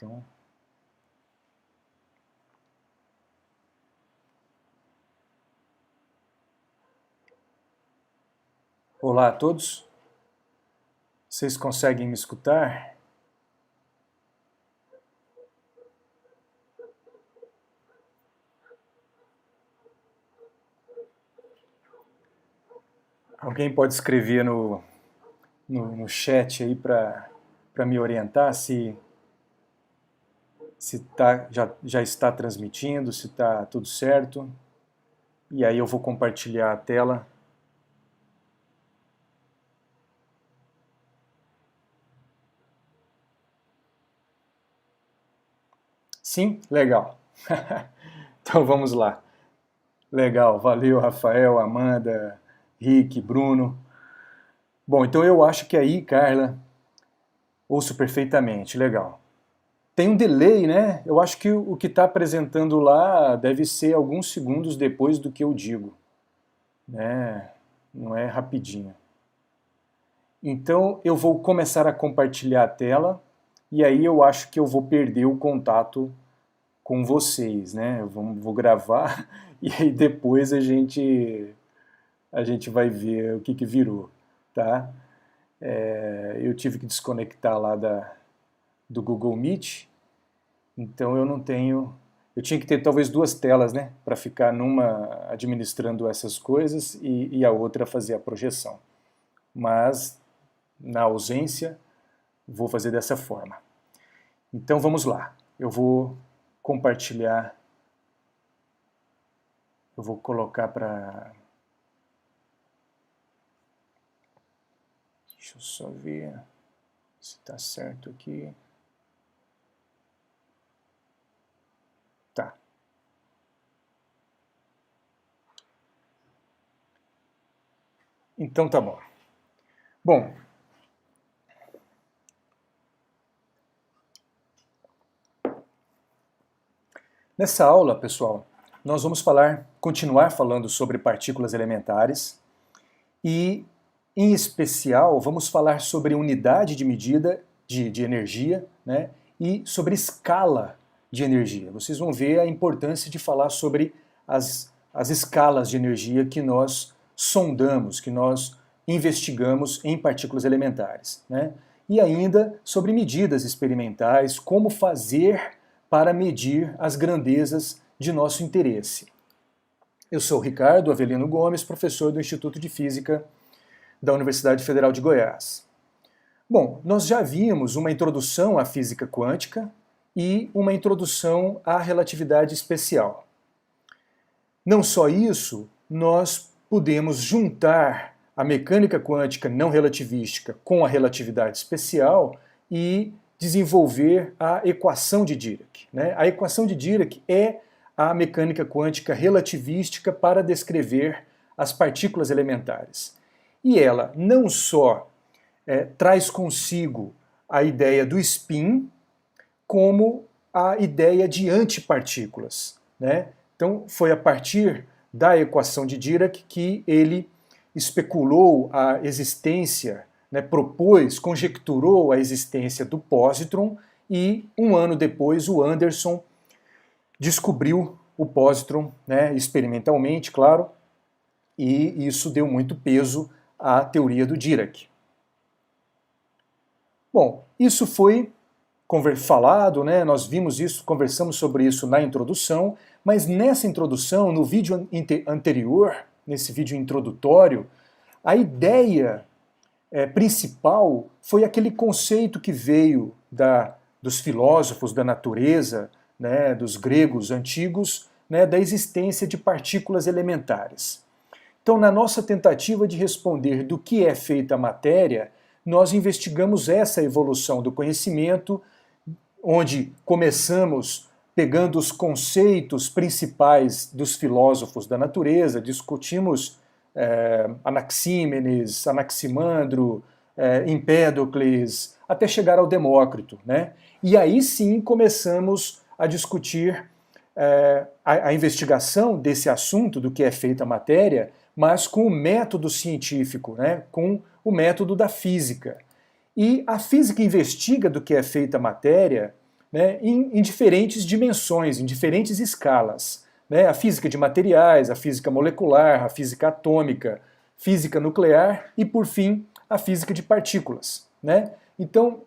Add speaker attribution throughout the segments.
Speaker 1: Então, olá a todos. Vocês conseguem me escutar? Alguém pode escrever no chat aí para me orientar se já está transmitindo, se está tudo certo. E aí eu vou compartilhar a tela. Sim? Legal. Então vamos lá. Legal, valeu Rafael, Amanda, Rick, Bruno. Bom, então eu acho que aí, Carla, ouço perfeitamente, legal. Tem um delay, né? Eu acho que o que está apresentando lá deve ser alguns segundos depois do que eu digo, né? Não é rapidinho. Então eu vou começar a compartilhar a tela e aí eu acho que eu vou perder o contato com vocês, né? Vou gravar e aí depois a gente vai ver o que virou, tá? Eu tive que desconectar lá do Google Meet, então eu não tenho... Eu tinha que ter talvez duas telas, né? Para ficar numa administrando essas coisas e a outra fazer a projeção. Mas, na ausência, vou fazer dessa forma. Então vamos lá. Eu vou compartilhar. Eu vou colocar para... Deixa eu só ver se está certo aqui. Tá. Então tá bom. Bom, nessa aula, pessoal, nós vamos continuar falando sobre partículas elementares e, em especial, vamos falar sobre unidade de medida de energia, né, e sobre escala de energia. Vocês vão ver a importância de falar sobre as escalas de energia que nós sondamos, que nós investigamos em partículas elementares, né? E ainda sobre medidas experimentais, como fazer para medir as grandezas de nosso interesse. Eu sou Ricardo Avelino Gomes, professor do Instituto de Física da Universidade Federal de Goiás. Bom, nós já vimos uma introdução à física quântica e uma introdução à relatividade especial. Não só isso, nós podemos juntar a mecânica quântica não relativística com a relatividade especial e desenvolver a equação de Dirac, né? A equação de Dirac é a mecânica quântica relativística para descrever as partículas elementares. E ela não só traz consigo a ideia do spin, como a ideia de antipartículas, né? Então foi a partir da equação de Dirac que ele especulou a existência, né, conjecturou a existência do pósitron e um ano depois o Anderson descobriu o pósitron, né, experimentalmente, claro, e isso deu muito peso à teoria do Dirac. Bom, isso foi falado, né, nós vimos isso, conversamos sobre isso na introdução, mas nessa introdução, no vídeo anterior, nesse vídeo introdutório, a ideia principal foi aquele conceito que veio dos filósofos da natureza, né, dos gregos antigos, né, da existência de partículas elementares. Então, na nossa tentativa de responder do que é feita a matéria, nós investigamos essa evolução do conhecimento, onde começamos pegando os conceitos principais dos filósofos da natureza, discutimos Anaxímenes, Anaximandro, Empédocles, até chegar ao Demócrito, né? E aí sim começamos a discutir a investigação desse assunto, do que é feita a matéria, mas com o método científico, né? Com o método da física. E a física investiga do que é feita a matéria né, em diferentes dimensões, em diferentes escalas, né? A física de materiais, a física molecular, a física atômica, física nuclear e, por fim, a física de partículas, né? Então,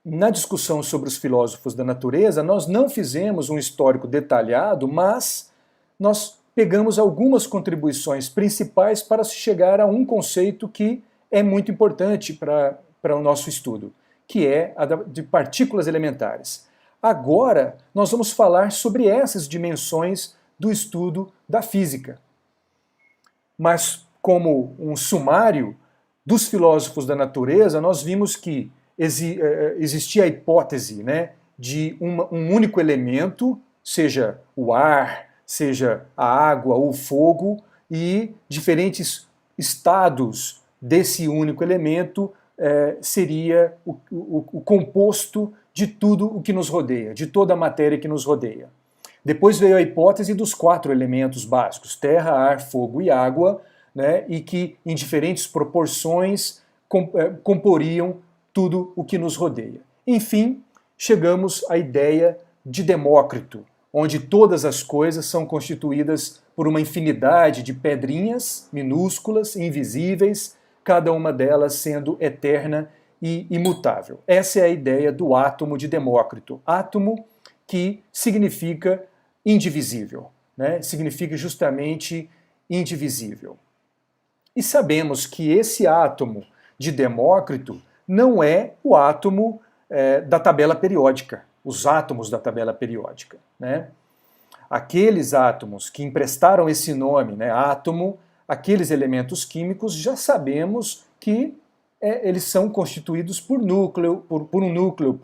Speaker 1: na discussão sobre os filósofos da natureza, nós não fizemos um histórico detalhado, mas nós pegamos algumas contribuições principais para se chegar a um conceito que é muito importante para o nosso estudo, que é a de partículas elementares. Agora, nós vamos falar sobre essas dimensões do estudo da física. Mas, como um sumário dos filósofos da natureza, nós vimos que existia a hipótese, né, de um único elemento, seja o ar, seja a água ou o fogo, e diferentes estados desse único elemento seria o composto de tudo o que nos rodeia, de toda a matéria que nos rodeia. Depois veio a hipótese dos 4 elementos básicos, terra, ar, fogo e água, né, e que em diferentes proporções comporiam tudo o que nos rodeia. Enfim, chegamos à ideia de Demócrito, onde todas as coisas são constituídas por uma infinidade de pedrinhas minúsculas, invisíveis, cada uma delas sendo eterna e imutável. Essa é a ideia do átomo de Demócrito. Átomo que significa indivisível, né? Significa justamente indivisível. E sabemos que esse átomo de Demócrito não é o átomo da tabela periódica, os átomos da tabela periódica, né? Aqueles átomos que emprestaram esse nome, né, átomo, aqueles elementos químicos, já sabemos que eles são constituídos por núcleo, por um núcleo,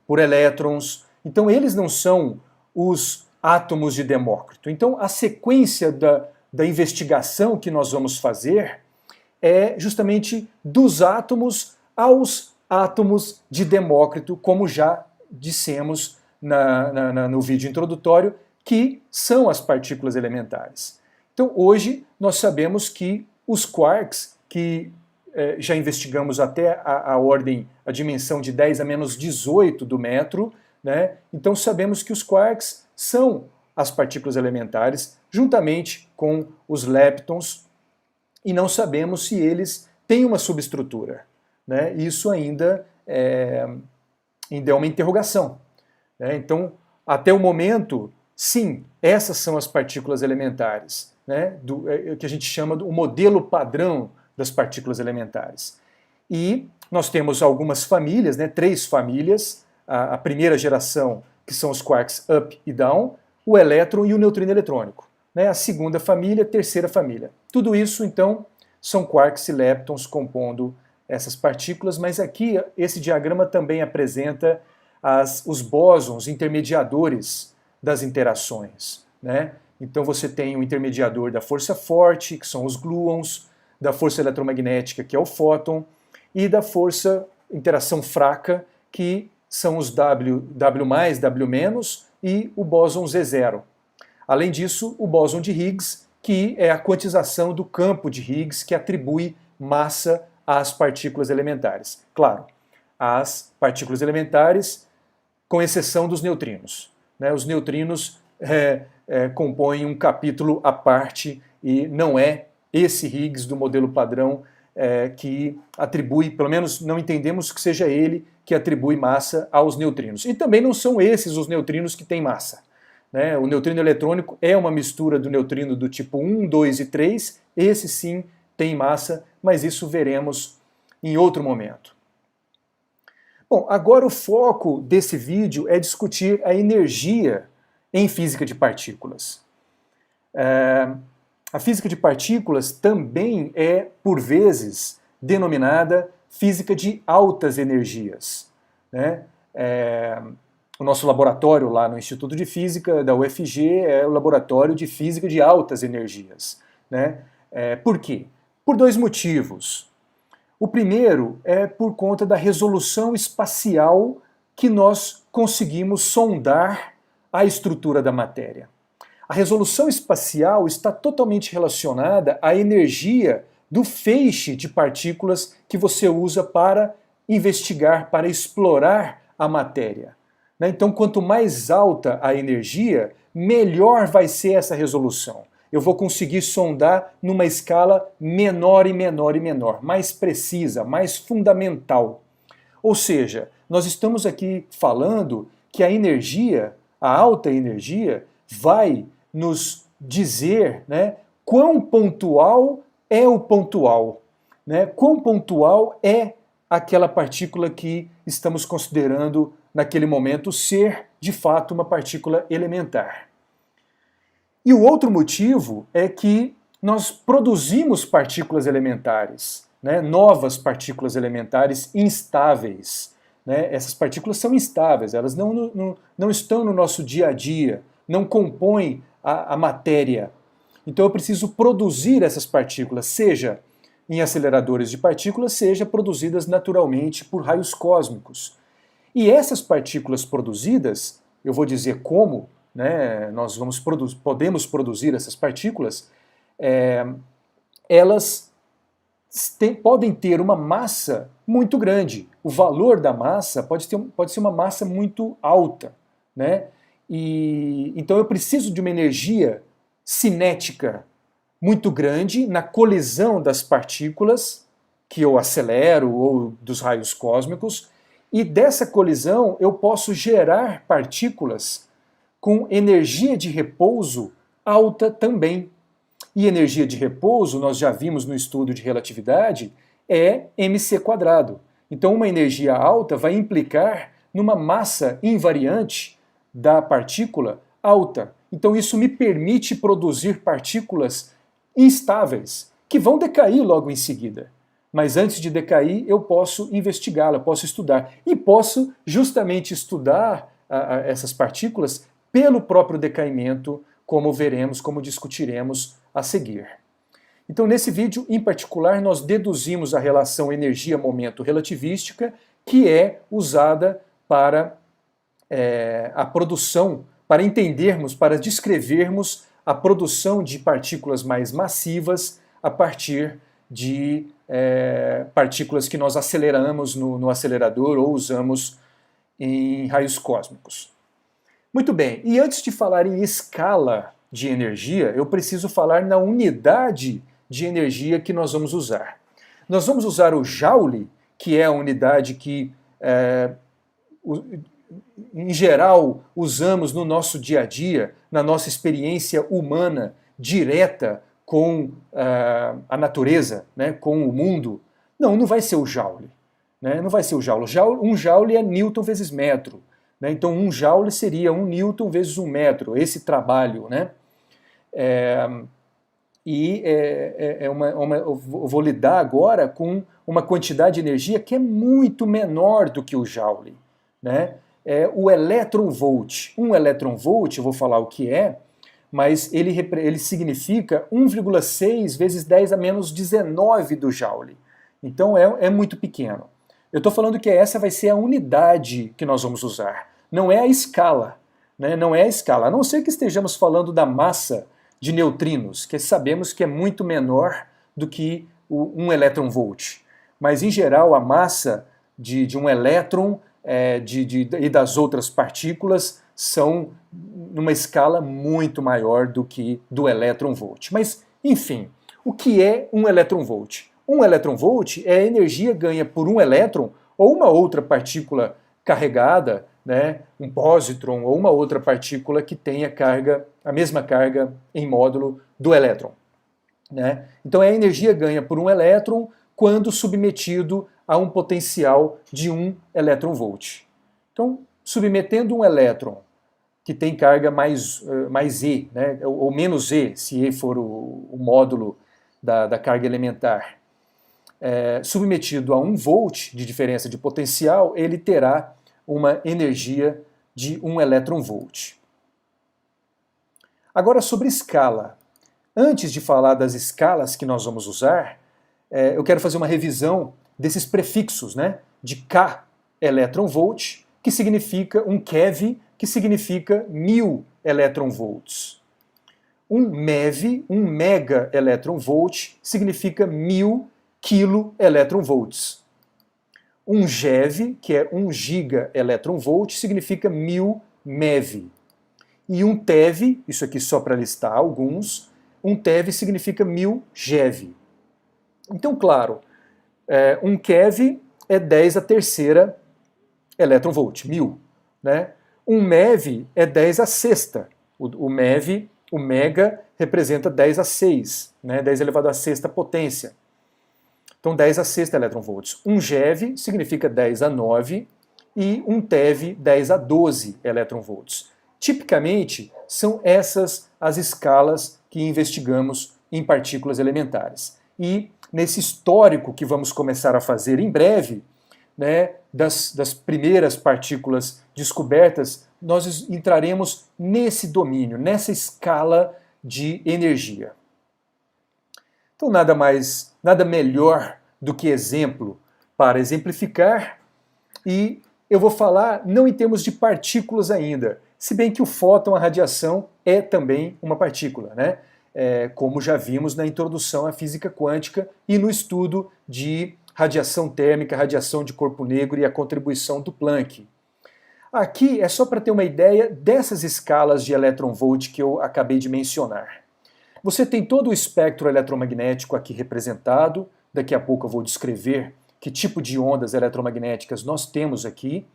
Speaker 1: por elétrons. Então eles não são os átomos de Demócrito. Então a sequência da investigação que nós vamos fazer é justamente dos átomos aos átomos de Demócrito, como já dissemos no vídeo introdutório, que são as partículas elementares. Então hoje nós sabemos que os quarks, que já investigamos até a dimensão de 10 a menos 18 do metro, né? Então sabemos que os quarks são as partículas elementares, juntamente com os leptons, e não sabemos se eles têm uma subestrutura, né? Isso ainda é uma interrogação, né? Então, até o momento, sim, essas são as partículas elementares, né? Que a gente chama do modelo padrão das partículas elementares. E nós temos algumas famílias, né? 3 famílias, a primeira geração, que são os quarks up e down, o elétron e o neutrino eletrônico, né? A segunda família, terceira família. Tudo isso, então, são quarks e leptons compondo essas partículas, mas aqui esse diagrama também apresenta os bósons intermediadores das interações, né? Então você tem o intermediador da força forte, que são os gluons, da força eletromagnética, que é o fóton, e da força interação fraca, que são os W+, W- e o bóson Z0. Além disso, o bóson de Higgs, que é a quantização do campo de Higgs, que atribui massa às partículas elementares. Claro, as partículas elementares, com exceção dos neutrinos, né? Os neutrinos compõem um capítulo à parte e não é esse Higgs do modelo padrão que atribui, pelo menos não entendemos que seja ele que atribui massa aos neutrinos. E também não são esses os neutrinos que têm massa, né? O neutrino eletrônico é uma mistura do neutrino do tipo 1, 2 e 3, esse sim tem massa, mas isso veremos em outro momento. Bom, agora o foco desse vídeo é discutir a energia em física de partículas. A física de partículas também é, por vezes, denominada física de altas energias, né? O nosso laboratório lá no Instituto de Física da UFG é o laboratório de física de altas energias, né? Por quê? Por 2 motivos. O primeiro é por conta da resolução espacial que nós conseguimos sondar a estrutura da matéria. A resolução espacial está totalmente relacionada à energia do feixe de partículas que você usa para investigar, para explorar a matéria, né? Então, quanto mais alta a energia, melhor vai ser essa resolução. Eu vou conseguir sondar numa escala menor e menor e menor, mais precisa, mais fundamental. Ou seja, nós estamos aqui falando que a energia, a alta energia, vai nos dizer, né, quão pontual é o pontual, né? Quão pontual é aquela partícula que estamos considerando naquele momento ser, de fato, uma partícula elementar. E o outro motivo é que nós produzimos partículas elementares, né? Novas partículas elementares instáveis. Né? Essas partículas são instáveis, elas não estão no nosso dia a dia, não compõem a matéria. Então eu preciso produzir essas partículas, seja em aceleradores de partículas, seja produzidas naturalmente por raios cósmicos. E essas partículas produzidas, eu vou dizer como, né, nós podemos produzir essas partículas, elas podem ter uma massa muito grande. O valor da massa pode ser uma massa muito alta, né? Então eu preciso de uma energia cinética muito grande na colisão das partículas que eu acelero ou dos raios cósmicos, e dessa colisão eu posso gerar partículas com energia de repouso alta também. E energia de repouso, nós já vimos no estudo de relatividade, é mc². Então uma energia alta vai implicar numa massa invariante da partícula alta. Então isso me permite produzir partículas instáveis, que vão decair logo em seguida. Mas antes de decair, eu posso investigá-la, posso estudar. E posso justamente estudar essas partículas pelo próprio decaimento, como veremos, como discutiremos a seguir. Então, nesse vídeo, em particular, nós deduzimos a relação energia-momento relativística, que é usada para a produção, para entendermos, para descrevermos a produção de partículas mais massivas a partir de partículas que nós aceleramos no acelerador ou usamos em raios cósmicos. Muito bem, e antes de falar em escala de energia, eu preciso falar na unidade de energia que nós vamos usar. Nós vamos usar o Joule, que é a unidade que, em geral, usamos no nosso dia a dia, na nossa experiência humana direta com a natureza, né, com o mundo. Não vai ser o Joule. Né, não vai ser o Joule. Um Joule é Newton vezes metro. Né, então, um Joule seria 1 Newton vezes 1 metro, esse trabalho. Né? Eu vou lidar agora com uma quantidade de energia que é muito menor do que o Joule. Né? O elétron-volt. Um elétron-volt, eu vou falar o que é, mas ele significa 1,6 vezes 10 a menos 19 do Joule. Então é muito pequeno. Eu estou falando que essa vai ser a unidade que nós vamos usar. Não é a escala. Né? Não é a escala. A não ser que estejamos falando da massa de neutrinos, que sabemos que é muito menor do que um elétron-volt. Mas, em geral, a massa de um elétron e das outras partículas são numa escala muito maior do que do elétron-volt. Mas, enfim, o que é um elétron-volt? Um elétron-volt é a energia ganha por um elétron ou uma outra partícula carregada, né, um pósitron ou uma outra partícula que tenha a mesma carga em módulo do elétron. Né? Então é a energia ganha por um elétron quando submetido a um potencial de 1 elétron-volt. Então, submetendo um elétron que tem carga mais E, né, ou menos E, se E for o módulo da carga elementar, submetido a 1 volt de diferença de potencial, ele terá uma energia de 1 elétron-volt. Agora, sobre escala. Antes de falar das escalas que nós vamos usar, eu quero fazer uma revisão desses prefixos, né, de K elétron-volt, que significa um keV, que significa 1000 elétron-volts. Um MeV, um mega elétron-volt, significa 1000 kilo elétron-volts. Um GeV, que é 1 gigaelectronvolt, significa 1000 MeV. E um TeV, isso aqui só para listar alguns, um TeV significa 1000 GeV. Então, claro, um keV é 10 a terceira electronvolt, 1000. Né? Um MeV é 10 a sexta. O MeV, o mega, representa 10 a 6, né? 10 elevado a sexta potência. Então, 10 a sexta eletronvolts. Um GeV significa 10 a 9 e um TeV 10 a 12 eletronvolts. Tipicamente, são essas as escalas que investigamos em partículas elementares. E nesse histórico que vamos começar a fazer em breve, né, das primeiras partículas descobertas, nós entraremos nesse domínio, nessa escala de energia. Então, nada melhor do que exemplo para exemplificar, e eu vou falar não em termos de partículas ainda, se bem que o fóton, a radiação, é também uma partícula, né? Como já vimos na introdução à física quântica e no estudo de radiação térmica, radiação de corpo negro e a contribuição do Planck. Aqui é só para ter uma ideia dessas escalas de eletronvolt que eu acabei de mencionar. Você tem todo o espectro eletromagnético aqui representado. Daqui a pouco eu vou descrever que tipo de ondas eletromagnéticas nós temos aqui.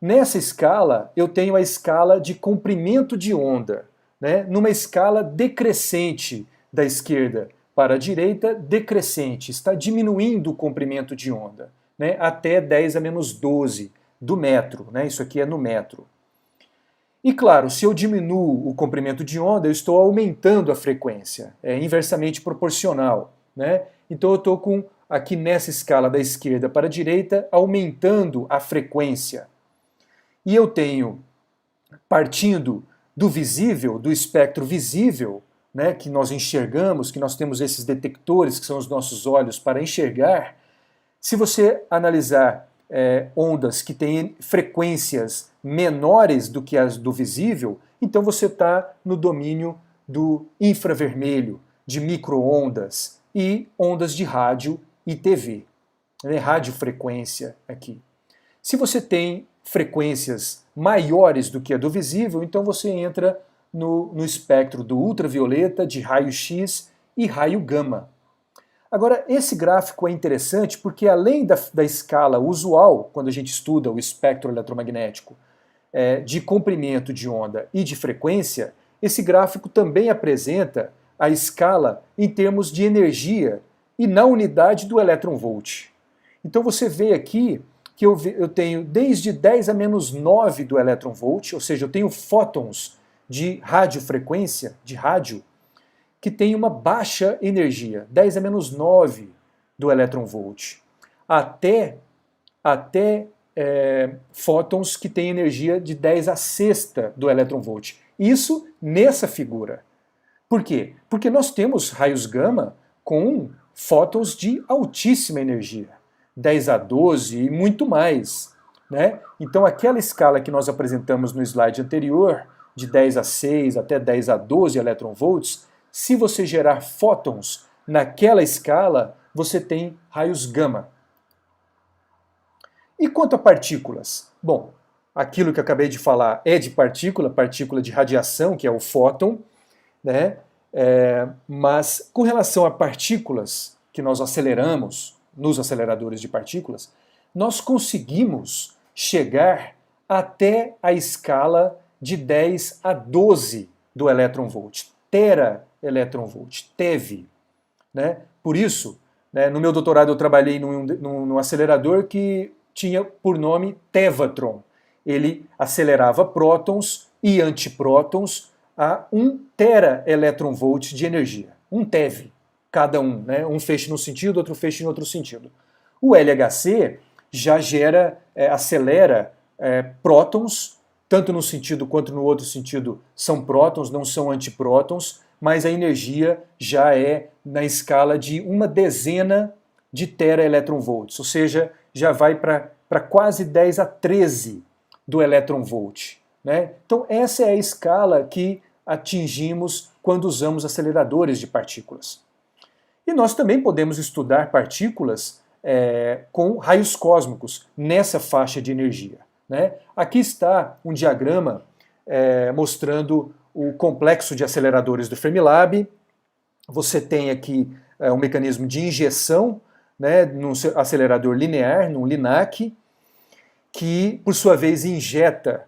Speaker 1: Nessa escala, eu tenho a escala de comprimento de onda, né? Numa escala decrescente da esquerda para a direita, decrescente, está diminuindo o comprimento de onda, né? Até 10 a menos 12 do metro, né? Isso aqui é no metro. E claro, se eu diminuo o comprimento de onda, eu estou aumentando a frequência, é inversamente proporcional, né? Então eu estou aqui nessa escala da esquerda para a direita, aumentando a frequência. E eu tenho, partindo do visível, do espectro visível, né, que nós enxergamos, que nós temos esses detectores, que são os nossos olhos, para enxergar, se você analisar ondas que têm frequências menores do que as do visível, então você está no domínio do infravermelho, de microondas e ondas de rádio e TV, né, radiofrequência aqui. Se você tem frequências maiores do que a do visível, então você entra no espectro do ultravioleta, de raio-x e raio gama. Agora, esse gráfico é interessante porque além da escala usual, quando a gente estuda o espectro eletromagnético, de comprimento de onda e de frequência, esse gráfico também apresenta a escala em termos de energia e na unidade do eletronvolt. Então você vê aqui que eu tenho desde 10 a menos 9 do eletronvolt, ou seja, eu tenho fótons de radiofrequência, de rádio, que tem uma baixa energia, 10 a menos 9 do eletronvolt, até fótons que têm energia de 10 a sexta do eletronvolt. Isso nessa figura. Por quê? Porque nós temos raios gama com fótons de altíssima energia, 10 a 12 e muito mais, né? Então aquela escala que nós apresentamos no slide anterior, de 10 a 6 até 10 a 12 eletronvolts, se você gerar fótons naquela escala, você tem raios gama. E quanto a partículas? Bom, aquilo que eu acabei de falar é de partícula de radiação, que é o fóton, né? Mas com relação a partículas que nós aceleramos nos aceleradores de partículas, nós conseguimos chegar até a escala de 10 a 12 do eletronvolt, tera-eletronvolt, TeV. Né? Por isso, né, no meu doutorado eu trabalhei num acelerador que tinha por nome Tevatron. Ele acelerava prótons e antiprótons a 1 tera-eletronvolt de energia, 1 TeV, cada um, né? Um feixe num sentido, outro feixe em outro sentido. O LHC já acelera prótons, tanto num sentido quanto no outro sentido são prótons, não são antiprótons, mas a energia já é na escala de 1 dezena de tera-eletronvolts, ou seja, já vai para quase 10 a 13 do eletronvolt. Né? Então essa é a escala que atingimos quando usamos aceleradores de partículas. E nós também podemos estudar partículas com raios cósmicos nessa faixa de energia, né? Aqui está um diagrama mostrando o complexo de aceleradores do Fermilab. Você tem aqui um mecanismo de injeção, né, num acelerador linear, num LINAC, que, por sua vez, injeta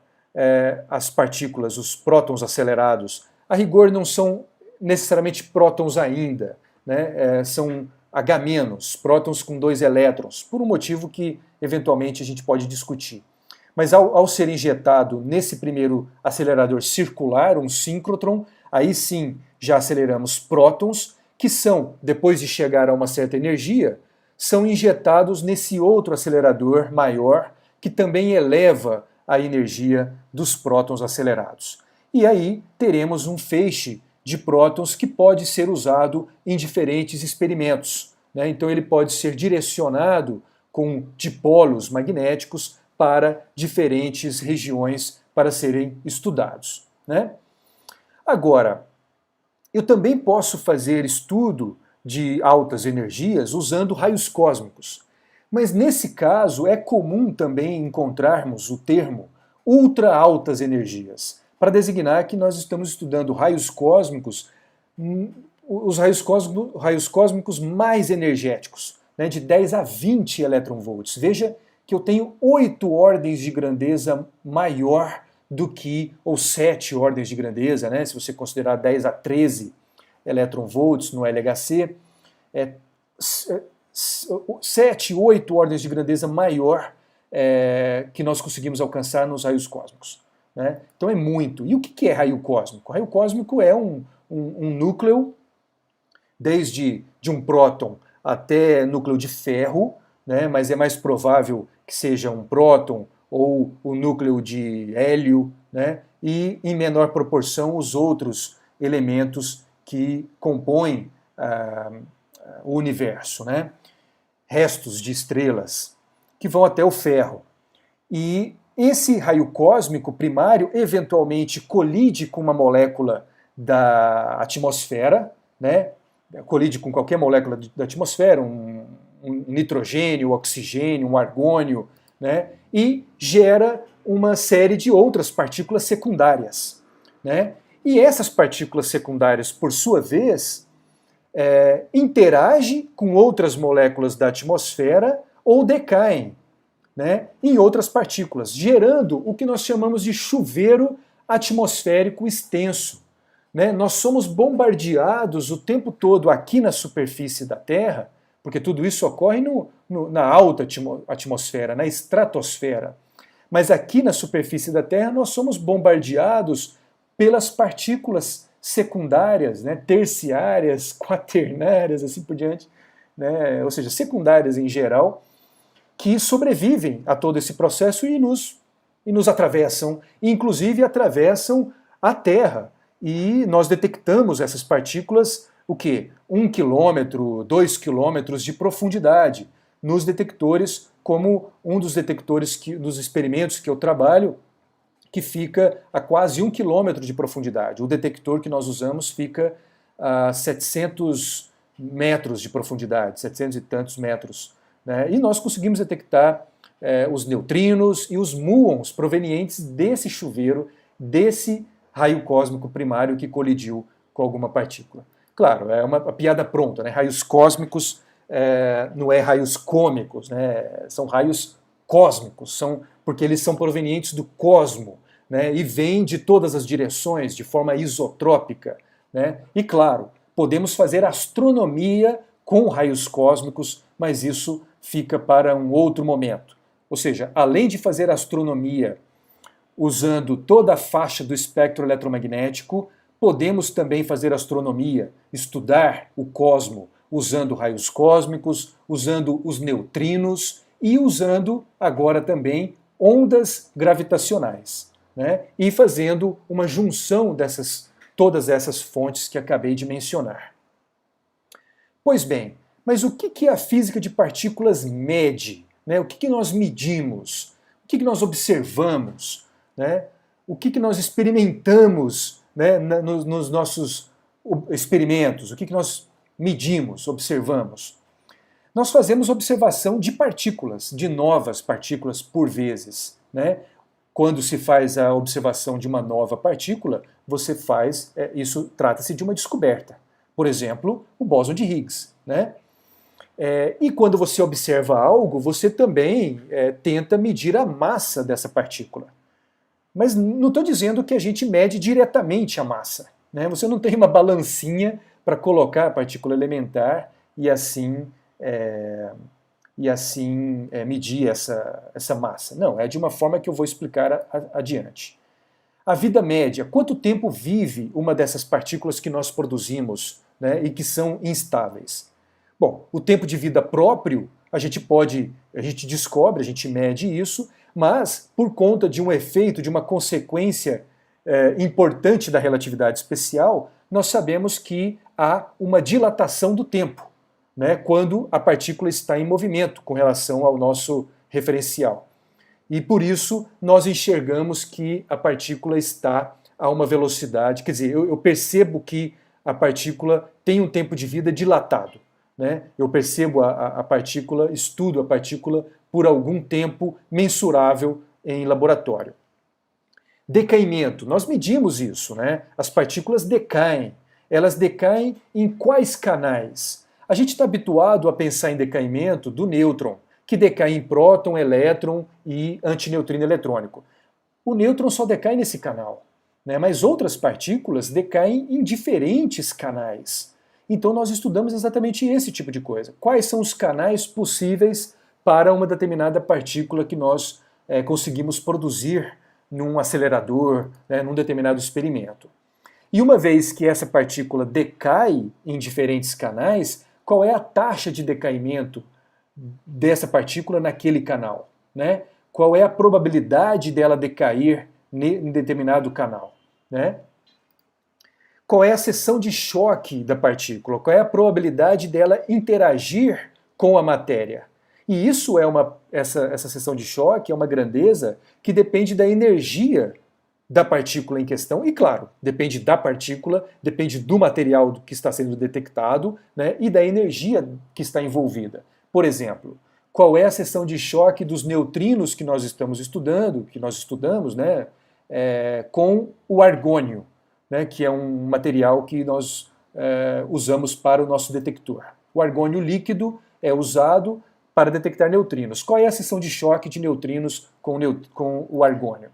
Speaker 1: as partículas, os prótons acelerados. A rigor, não são necessariamente prótons ainda, né, são H-, prótons com 2 elétrons, por um motivo que, eventualmente, a gente pode discutir. Mas ao ser injetado nesse primeiro acelerador circular, um síncrotron, aí sim já aceleramos prótons, que são, depois de chegar a uma certa energia, são injetados nesse outro acelerador maior, que também eleva a energia dos prótons acelerados. E aí teremos um feixe de prótons que pode ser usado em diferentes experimentos, né? Então ele pode ser direcionado com dipolos magnéticos para diferentes regiões para serem estudados, né? Agora, eu também posso fazer estudo de altas energias usando raios cósmicos. Mas nesse caso é comum também encontrarmos o termo ultra altas energias, para designar que nós estamos estudando raios cósmicos, os raios cósmicos mais energéticos, né, de 10 a 20 eletronvolts. Veja que eu tenho 8 ordens de grandeza maior do que, ou 7 ordens de grandeza, né, se você considerar 10 a 13 eletronvolts no LHC, 7, 8 ordens de grandeza maior que nós conseguimos alcançar nos raios cósmicos, né? Então é muito. E o que é raio cósmico? Raio cósmico é um núcleo, desde de um próton até núcleo de ferro, né? Mas é mais provável que seja um próton ou o núcleo de hélio, né? E em menor proporção os outros elementos que compõem o universo, né? Restos de estrelas que vão até o ferro. E esse raio cósmico primário eventualmente colide com uma molécula da atmosfera, né? Colide com qualquer molécula da atmosfera, um nitrogênio, um oxigênio, um argônio, né? E gera uma série de outras partículas secundárias, né? E essas partículas secundárias, por sua vez, interagem com outras moléculas da atmosfera ou decaem, né, em outras partículas, gerando o que nós chamamos de chuveiro atmosférico extenso, né? Nós somos bombardeados o tempo todo aqui na superfície da Terra, porque tudo isso ocorre na alta atmosfera, na estratosfera. Mas aqui na superfície da Terra nós somos bombardeados pelas partículas secundárias, né, terciárias, quaternárias, assim por diante, né, ou seja, secundárias em geral, que sobrevivem a todo esse processo e nos atravessam, e inclusive atravessam a Terra. E nós detectamos essas partículas, o quê? 1 quilômetro, 2 quilômetros de profundidade, nos detectores, como um dos detectores dos experimentos que eu trabalho, que fica a quase 1 quilômetro de profundidade. O detector que nós usamos fica a 700 metros de profundidade, 700 e tantos metros, né? E nós conseguimos detectar os neutrinos e os muons provenientes desse chuveiro, desse raio cósmico primário que colidiu com alguma partícula. Claro, é uma piada pronta, né? Raios cósmicos não é raios cômicos, né? São raios cósmicos, porque eles são provenientes do cosmo, né? E vêm de todas as direções, de forma isotrópica, né? E claro, podemos fazer astronomia com raios cósmicos, mas isso fica para um outro momento. Ou seja, além de fazer astronomia usando toda a faixa do espectro eletromagnético, podemos também fazer astronomia, estudar o cosmo usando raios cósmicos, usando os neutrinos e usando agora também ondas gravitacionais, né? E fazendo uma junção todas essas fontes que acabei de mencionar. Pois bem, mas o que a física de partículas mede, né? O que nós medimos? O que nós observamos, né? O que nós experimentamos, né, nos nossos experimentos? O que nós medimos, observamos? Nós fazemos observação de partículas, de novas partículas por vezes, né? Quando se faz a observação de uma nova partícula, você faz, isso trata-se de uma descoberta. Por exemplo, o bóson de Higgs, né? E quando você observa algo, você também tenta medir a massa dessa partícula. Mas não estou dizendo que a gente mede diretamente a massa, né? Você não tem uma balancinha para colocar a partícula elementar e assim medir essa massa. Não, é de uma forma que eu vou explicar adiante. A vida média, quanto tempo vive uma dessas partículas que nós produzimos, né, e que são instáveis? Bom, o tempo de vida próprio, a gente descobre, a gente mede isso, mas por conta de um efeito, de uma consequência importante da relatividade especial, nós sabemos que há uma dilatação do tempo, né, quando a partícula está em movimento com relação ao nosso referencial. E por isso nós enxergamos que a partícula está a uma velocidade, quer dizer, eu percebo que a partícula tem um tempo de vida dilatado, né? Eu percebo a partícula, estudo a partícula por algum tempo mensurável em laboratório. Decaimento, nós medimos isso, né? As partículas decaem. Elas decaem em quais canais? A gente está habituado a pensar em decaimento do nêutron, que decai em próton, elétron e antineutrino eletrônico. O nêutron só decai nesse canal, né? Mas outras partículas decaem em diferentes canais. Então nós estudamos exatamente esse tipo de coisa. Quais são os canais possíveis para uma determinada partícula que nós conseguimos produzir num acelerador, né, num determinado experimento. E uma vez que essa partícula decai em diferentes canais, qual é a taxa de decaimento dessa partícula naquele canal, né? Qual é a probabilidade dela decair em determinado canal, né? Qual é a seção de choque da partícula? Qual é a probabilidade dela interagir com a matéria? E isso essa seção de choque é uma grandeza que depende da energia da partícula em questão, e claro, depende da partícula, depende do material que está sendo detectado, né, e da energia que está envolvida. Por exemplo, qual é a seção de choque dos neutrinos que nós estamos estudando, que nós estudamos, né, com o argônio, né, que é um material que nós usamos para o nosso detector. O argônio líquido é usado para detectar neutrinos. Qual é a seção de choque de neutrinos com o argônio?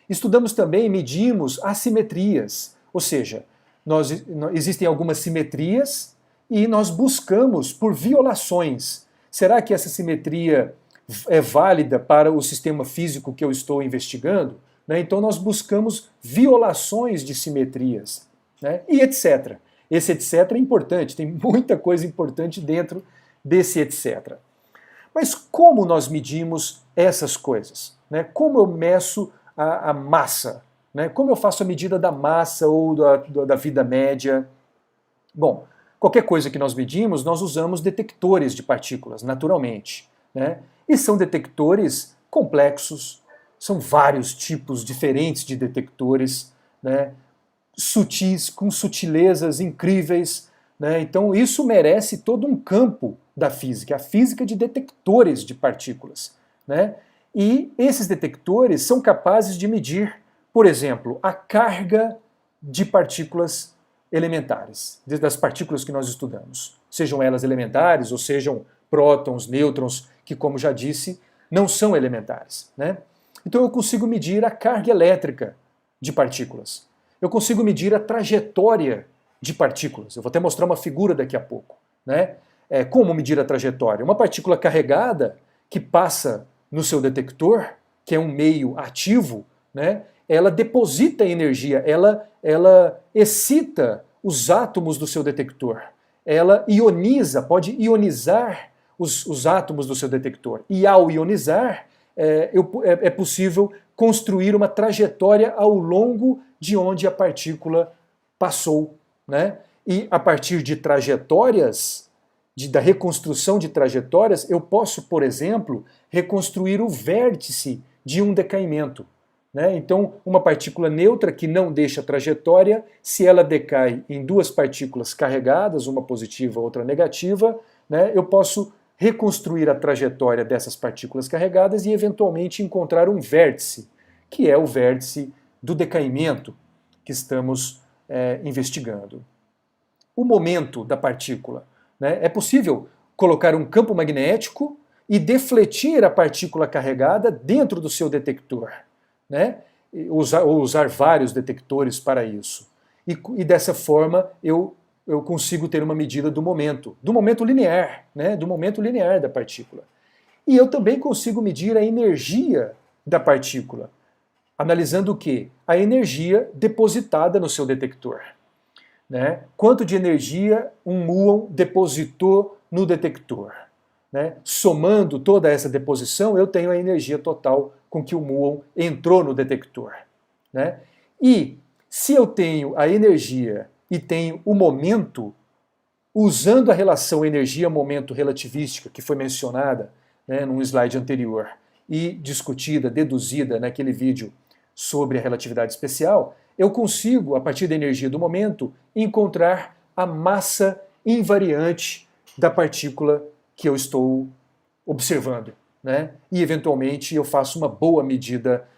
Speaker 1: Estudamos também, medimos assimetrias, ou seja, existem algumas simetrias e nós buscamos por violações. Será que essa simetria é válida para o sistema físico que eu estou investigando? Né? Então nós buscamos violações de simetrias, né? E etc. Esse etc é importante, tem muita coisa importante dentro desse etc. Mas como nós medimos essas coisas? Né? Como eu meço a massa? Né? Como eu faço a medida da massa ou da vida média? Bom, qualquer coisa que nós medimos, nós usamos detectores de partículas, naturalmente. Né? E são detectores complexos, são vários tipos diferentes de detectores, né? Sutis, com sutilezas incríveis. Né? Então isso merece todo um campo da física, a física de detectores de partículas. Né? E esses detectores são capazes de medir, por exemplo, a carga de partículas elementares, das partículas que nós estudamos. Sejam elas elementares ou sejam prótons, nêutrons, que, como já disse, não são elementares. Né? Então eu consigo medir a carga elétrica de partículas. Eu consigo medir a trajetória de partículas. Eu vou até mostrar uma figura daqui a pouco. Né? Como medir a trajetória? Uma partícula carregada que passa no seu detector, que é um meio ativo, né, ela deposita energia, ela excita os átomos do seu detector. Ela ioniza, pode ionizar os átomos do seu detector. E ao ionizar, é possível construir uma trajetória ao longo de onde a partícula passou. Né? E a partir de trajetórias, da reconstrução de trajetórias, eu posso, por exemplo, reconstruir o vértice de um decaimento. Né? Então, uma partícula neutra que não deixa trajetória, se ela decai em duas partículas carregadas, uma positiva, outra negativa, né, eu posso reconstruir a trajetória dessas partículas carregadas e eventualmente encontrar um vértice, que é o vértice do decaimento que estamos investigando. O momento da partícula, né? É possível colocar um campo magnético e defletir a partícula carregada dentro do seu detector, né? Usar vários detectores para isso. E dessa forma eu consigo ter uma medida do momento linear, né? Do momento linear da partícula. E eu também consigo medir a energia da partícula, analisando o quê? A energia depositada no seu detector. Né? Quanto de energia um muon depositou no detector. Né? Somando toda essa deposição, eu tenho a energia total com que o muon entrou no detector. Né? E se eu tenho a energia e tenho o momento, usando a relação energia-momento relativística que foi mencionada, né, num slide anterior e discutida, deduzida naquele vídeo sobre a relatividade especial, eu consigo, a partir da energia do momento, encontrar a massa invariante da partícula que eu estou observando. Né? E, eventualmente, eu faço uma boa medida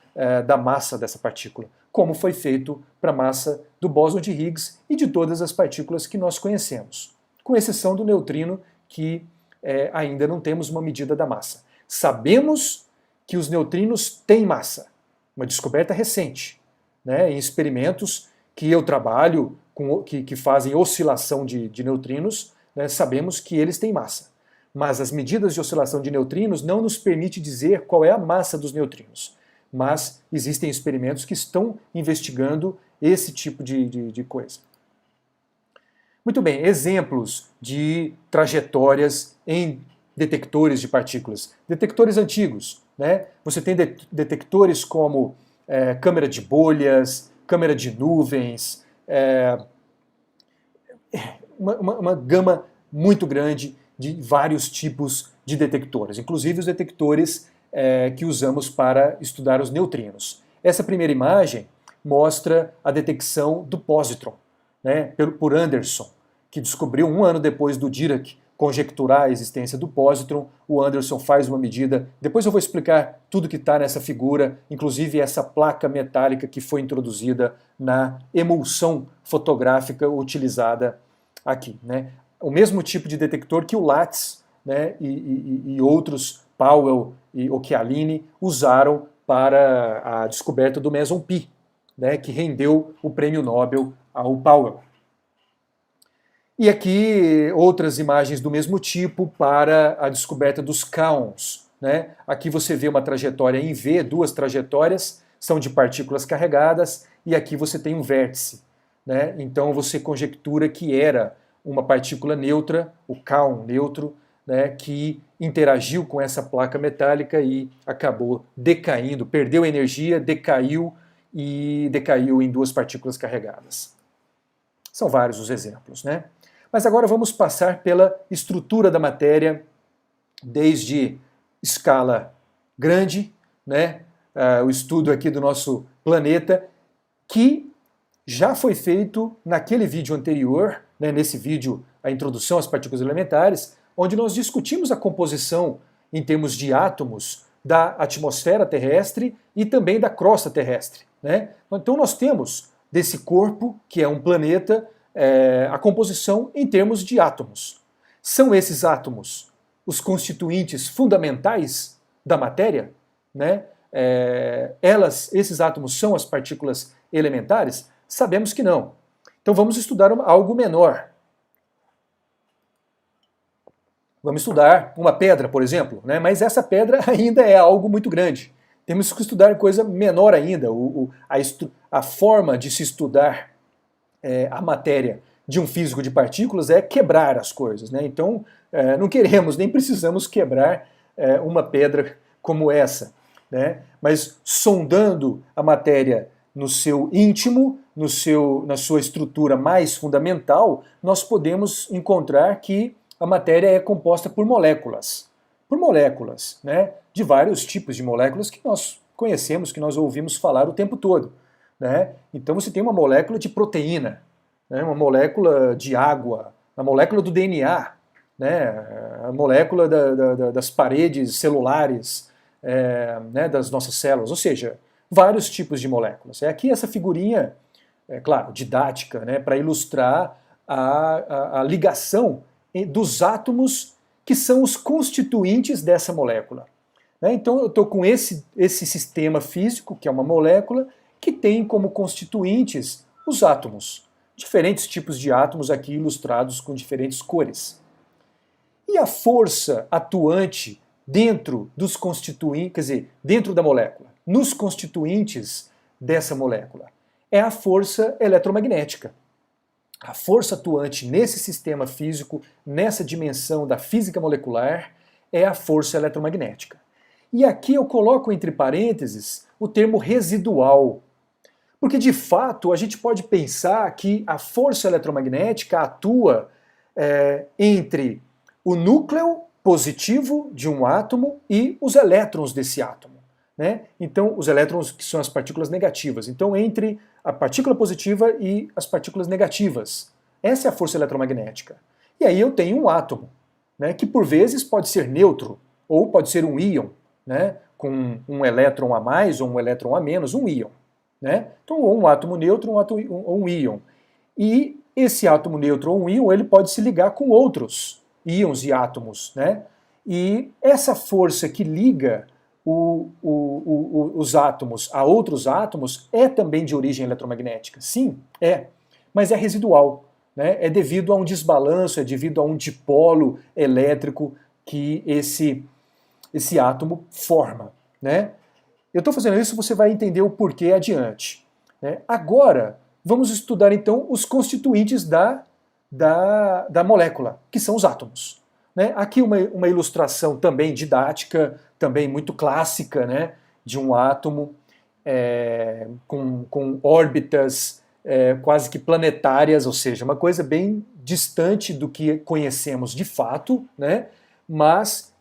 Speaker 1: da massa dessa partícula, como foi feito para a massa do bóson de Higgs e de todas as partículas que nós conhecemos, com exceção do neutrino, que ainda não temos uma medida da massa. Sabemos que os neutrinos têm massa, uma descoberta recente, né, em experimentos que eu trabalho, que fazem oscilação de neutrinos, né, sabemos que eles têm massa. Mas as medidas de oscilação de neutrinos não nos permitem dizer qual é a massa dos neutrinos. Mas existem experimentos que estão investigando esse tipo de coisa. Muito bem, exemplos de trajetórias em detectores de partículas. Detectores antigos, né? Você tem detectores como câmera de bolhas, câmera de nuvens, uma gama muito grande de vários tipos de detectores, inclusive os detectores que usamos para estudar os neutrinos. Essa primeira imagem mostra a detecção do positron, né, por Anderson, que descobriu 1 ano depois do Dirac conjecturar a existência do positron. O Anderson faz uma medida, depois eu vou explicar tudo que está nessa figura, inclusive essa placa metálica que foi introduzida na emulsão fotográfica utilizada aqui. Né? O mesmo tipo de detector que o LATS, né, e outros, Powell e Occhialini, usaram para a descoberta do meson pi, né, que rendeu o prêmio Nobel ao Powell. E aqui outras imagens do mesmo tipo para a descoberta dos kaons. Né? Aqui você vê uma trajetória em V, 2 trajetórias, são de partículas carregadas, e aqui você tem um vértice. Né? Então você conjectura que era uma partícula neutra, o kaon neutro, né, que interagiu com essa placa metálica e acabou decaindo, perdeu energia, decaiu em 2 partículas carregadas. São vários os exemplos, né? Mas agora vamos passar pela estrutura da matéria, desde escala grande, né? O estudo aqui do nosso planeta, que já foi feito naquele vídeo anterior, né? Nesse vídeo, a introdução às partículas elementares, onde nós discutimos a composição em termos de átomos da atmosfera terrestre e também da crosta terrestre. Né? Então nós temos desse corpo, que é um planeta, a composição em termos de átomos. São esses átomos os constituintes fundamentais da matéria? Né? Esses átomos são as partículas elementares? Sabemos que não. Então vamos estudar algo menor. Vamos estudar uma pedra, por exemplo, né? Mas essa pedra ainda é algo muito grande. Temos que estudar coisa menor ainda. A forma de se estudar a matéria de um físico de partículas é quebrar as coisas. Né? Então, não queremos, nem precisamos quebrar uma pedra como essa. Né? Mas sondando a matéria no seu íntimo, na sua estrutura mais fundamental, nós podemos encontrar que a matéria é composta por moléculas. Por moléculas, né? De vários tipos de moléculas que nós conhecemos, que nós ouvimos falar o tempo todo. Né? Então você tem uma molécula de proteína, né? Uma molécula de água, uma molécula do DNA, né, a molécula das paredes celulares, né, das nossas células, ou seja, vários tipos de moléculas. Aqui essa figurinha, claro, didática, né, para ilustrar a ligação dos átomos que são os constituintes dessa molécula. Então eu estou com esse sistema físico, que é uma molécula, que tem como constituintes os átomos. Diferentes tipos de átomos aqui ilustrados com diferentes cores. E a força atuante dentro dos constituintes, quer dizer, dentro da molécula, nos constituintes dessa molécula, é a força eletromagnética. A força atuante nesse sistema físico, nessa dimensão da física molecular, é a força eletromagnética. E aqui eu coloco entre parênteses o termo residual. Porque, de fato, a gente pode pensar que a força eletromagnética atua entre o núcleo positivo de um átomo e os elétrons desse átomo. Né? Então, os elétrons que são as partículas negativas. Então, entre a partícula positiva e as partículas negativas. Essa é a força eletromagnética. E aí eu tenho um átomo, né, que por vezes pode ser neutro, ou pode ser um íon, né, com um elétron a mais ou um elétron a menos, um íon. Né? Então, ou um átomo neutro ou um íon. E esse átomo neutro ou um íon, ele pode se ligar com outros íons e átomos. Né? E essa força que liga os átomos a outros átomos é também de origem eletromagnética. Sim, é. Mas é residual. Né? É devido a um desbalanço, é devido a um dipolo elétrico que esse átomo forma. Né? Eu estou fazendo isso, você vai entender o porquê adiante. Né? Agora, vamos estudar então os constituintes da molécula, que são os átomos. Né? Aqui uma ilustração também didática, também muito clássica, né? De um átomo com órbitas quase que planetárias, ou seja, uma coisa bem distante do que conhecemos de fato, né? Mas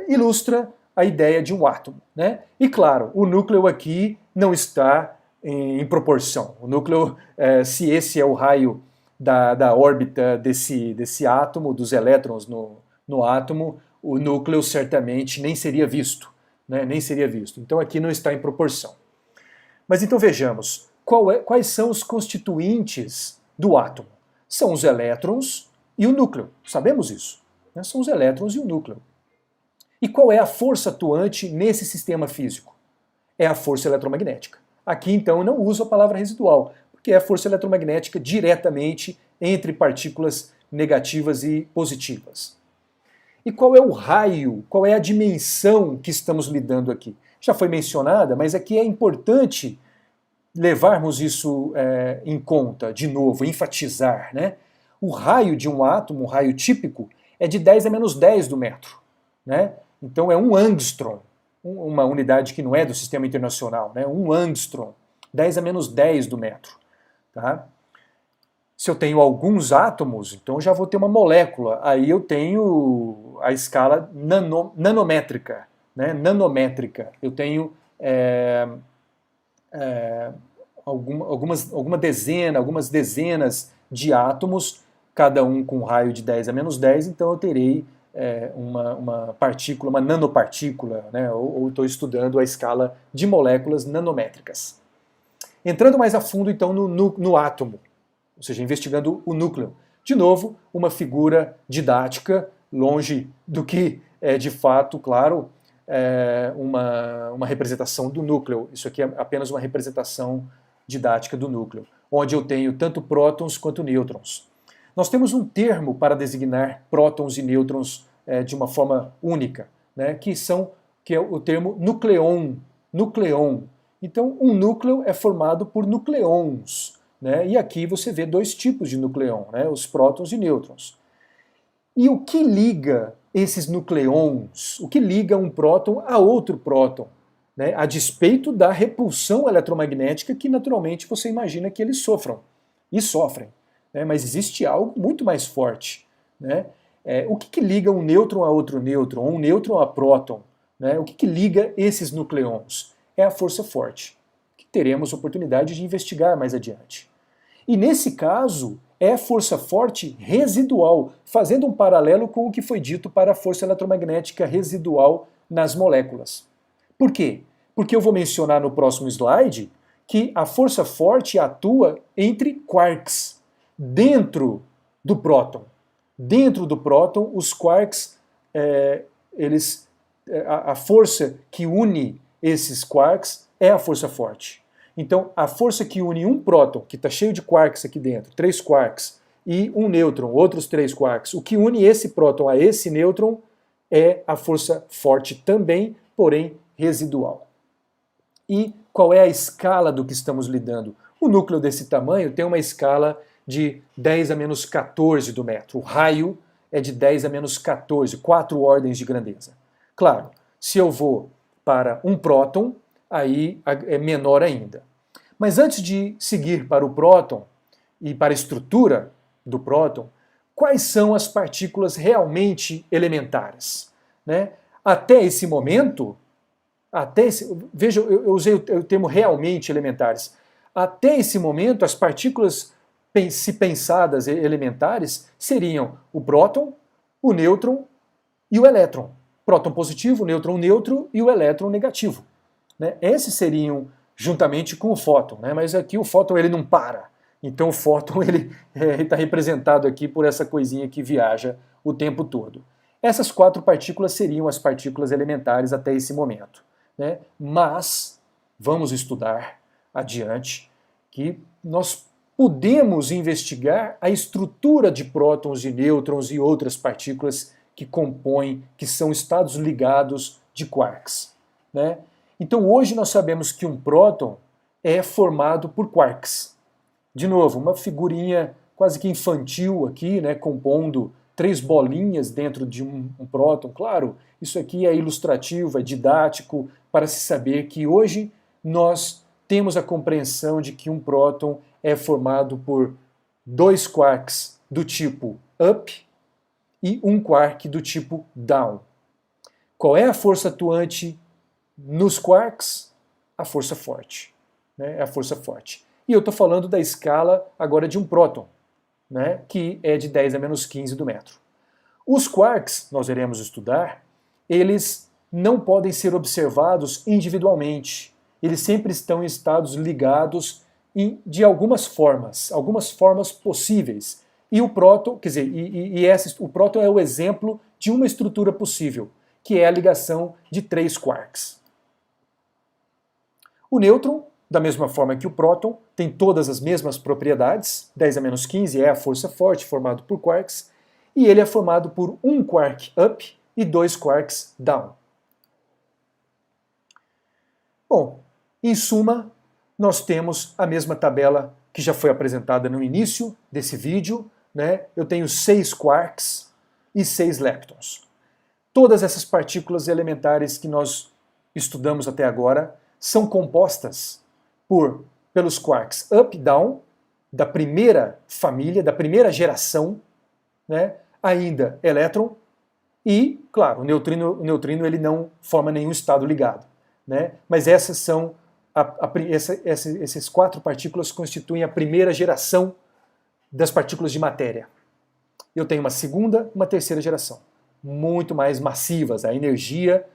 Speaker 1: ilustra a ideia de um átomo. Né? E claro, o núcleo aqui não está em proporção. O núcleo, se esse é o raio da órbita desse átomo, dos elétrons no átomo, o núcleo certamente nem seria visto. Né? Nem seria visto. Então aqui não está em proporção. Mas então vejamos, quais são os constituintes do átomo? São os elétrons e o núcleo. Sabemos isso. Né? São os elétrons e o núcleo. E qual é a força atuante nesse sistema físico? É a força eletromagnética. Aqui, então, eu não uso a palavra residual, porque é a força eletromagnética diretamente entre partículas negativas e positivas. E qual é o raio, qual é a dimensão que estamos lidando aqui? Já foi mencionada, mas aqui é importante levarmos isso em conta, de novo, enfatizar. Né? O raio de um átomo, um raio típico, é de 10 a menos 10 do metro. Né? Então é um angstrom, uma unidade que não é do sistema internacional, né? Um angstrom, 10 a menos 10 do metro. Tá? Se eu tenho alguns átomos, então eu já vou ter uma molécula, aí eu tenho a escala nanométrica. Né? Nanométrica. Eu tenho algumas dezenas de átomos, cada um com raio de 10 a menos 10, então eu terei uma partícula, uma nanopartícula, né? Ou estou estudando a escala de moléculas nanométricas. Entrando mais a fundo, então, no átomo, ou seja, investigando o núcleo. De novo, uma figura didática, longe do que é de fato, claro, uma representação do núcleo. Isso aqui é apenas uma representação didática do núcleo, onde eu tenho tanto prótons quanto nêutrons. Nós temos um termo para designar prótons e nêutrons de uma forma única, né, que é o termo nucleon. Nucleon. Então, um núcleo é formado por nucleons. Né, e aqui você vê dois tipos de nucleon, né, os prótons e nêutrons. E o que liga esses nucleons? O que liga um próton a outro próton? Né, a despeito da repulsão eletromagnética que naturalmente você imagina que eles sofram. E sofrem. Né, mas existe algo muito mais forte. Né? O que liga um nêutron a outro nêutron, ou um nêutron a próton? Né? O que liga esses nucleons? É a força forte, que teremos oportunidade de investigar mais adiante. E nesse caso, é força forte residual, fazendo um paralelo com o que foi dito para a força eletromagnética residual nas moléculas. Por quê? Porque eu vou mencionar no próximo slide que a força forte atua entre quarks, dentro do próton. Dentro do próton, os quarks, a força que une esses quarks é a força forte. Então, a força que une um próton, que está cheio de quarks aqui dentro, 3 quarks, e um nêutron, outros 3 quarks, o que une esse próton a esse nêutron é a força forte também, porém residual. E qual é a escala do que estamos lidando? O núcleo desse tamanho tem uma escala de 10 a menos 14 do metro. O raio é de 10 a menos 14, 4 ordens de grandeza. Claro, se eu vou para um próton, aí é menor ainda. Mas antes de seguir para o próton e para a estrutura do próton, quais são as partículas realmente elementares? Né? Até esse momento, veja, eu usei o termo realmente elementares. Até esse momento, as partículas, se pensadas elementares, seriam o próton, o nêutron e o elétron. Próton positivo, nêutron neutro e o elétron negativo. Né? Esses seriam juntamente com o fóton, né? Mas aqui o fóton ele não para. Então o fóton ele está representado aqui por essa coisinha que viaja o tempo todo. Essas 4 partículas seriam as partículas elementares até esse momento. Né? Mas vamos estudar adiante que nós podemos investigar a estrutura de prótons e nêutrons e outras partículas que compõem, que são estados ligados de quarks. Né? Então hoje nós sabemos que um próton é formado por quarks. De novo, uma figurinha quase que infantil aqui, né, compondo 3 bolinhas dentro de um próton. Claro, isso aqui é ilustrativo, é didático, para se saber que hoje nós temos a compreensão de que um próton é formado por 2 quarks do tipo up e um quark do tipo down. Qual é a força atuante nos quarks? A força forte. Né? É a força forte. E eu estou falando da escala agora de um próton, né? Que é de 10 a menos 15 do metro. Os quarks, nós iremos estudar, eles não podem ser observados individualmente. Eles sempre estão em estados ligados de algumas formas possíveis. E o próton, quer dizer, o próton é o exemplo de uma estrutura possível, que é a ligação de 3 quarks. O nêutron, da mesma forma que o próton, tem todas as mesmas propriedades. 10 a menos 15 é a força forte, formado por quarks, e ele é formado por um quark up e 2 quarks down. Bom, em suma, nós temos a mesma tabela que já foi apresentada no início desse vídeo. Né? Eu tenho 6 quarks e 6 leptons. Todas essas partículas elementares que nós estudamos até agora são compostas pelos quarks up e down, da primeira família, da primeira geração, né? Ainda elétron, e, claro, o neutrino ele não forma nenhum estado ligado. Né? Mas essas são essas 4 partículas constituem a primeira geração das partículas de matéria. Eu tenho uma segunda, uma terceira geração, muito mais massivas. A energia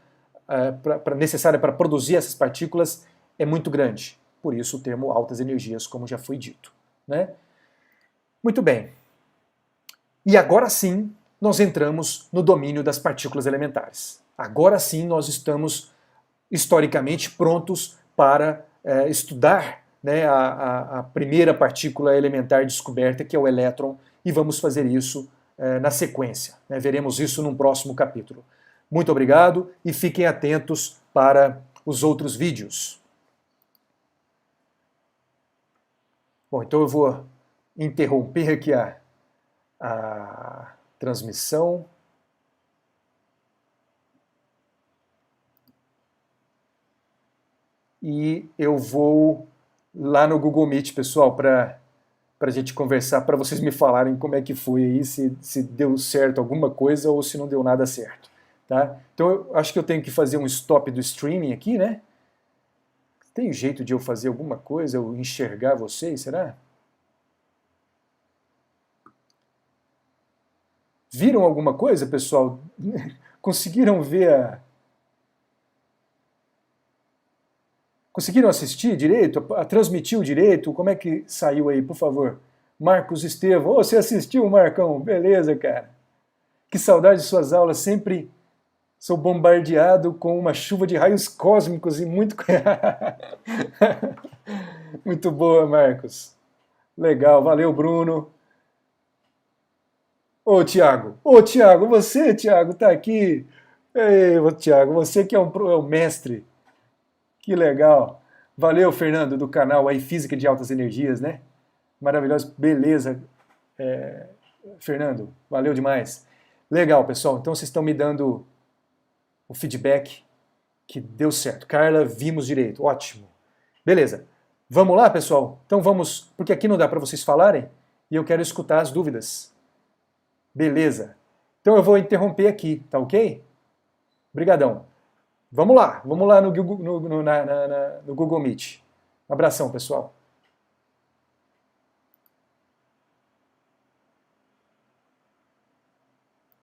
Speaker 1: necessária para produzir essas partículas é muito grande. Por isso o termo altas energias, como já foi dito. Né? Muito bem. E agora sim, nós entramos no domínio das partículas elementares. Agora sim, nós estamos historicamente prontos para estudar, né, a primeira partícula elementar descoberta, que é o elétron, e vamos fazer isso na sequência. Né? Veremos isso num próximo capítulo. Muito obrigado e fiquem atentos para os outros vídeos. Bom, então eu vou interromper aqui a transmissão. E eu vou lá no Google Meet, pessoal, para a gente conversar, para vocês me falarem como é que foi aí, se deu certo alguma coisa ou se não deu nada certo. Tá? Então eu acho que eu tenho que fazer um stop do streaming aqui, né? Tem jeito de eu fazer alguma coisa, eu enxergar vocês, será? Viram alguma coisa, pessoal? Conseguiram ver Conseguiram assistir direito? Transmitiu direito? Como é que saiu aí, por favor? Marcos Estevão. Oh, você assistiu, Marcão? Beleza, cara. Que saudade de suas aulas. Sempre sou bombardeado com uma chuva de raios cósmicos e muito... Muito boa, Marcos. Legal. Valeu, Bruno. Ô, Tiago, você, Tiago, tá aqui. Ei, Tiago, você que é um mestre. Que legal. Valeu, Fernando, do canal aí Física de Altas Energias, né? Maravilhoso. Beleza, Fernando. Valeu demais. Legal, pessoal. Então vocês estão me dando o feedback que deu certo. Carla, vimos direito. Ótimo. Beleza. Vamos lá, pessoal? Então vamos, porque aqui não dá para vocês falarem e eu quero escutar as dúvidas. Beleza. Então eu vou interromper aqui, tá ok? Obrigadão. Vamos lá no Google Meet. Um abração, pessoal.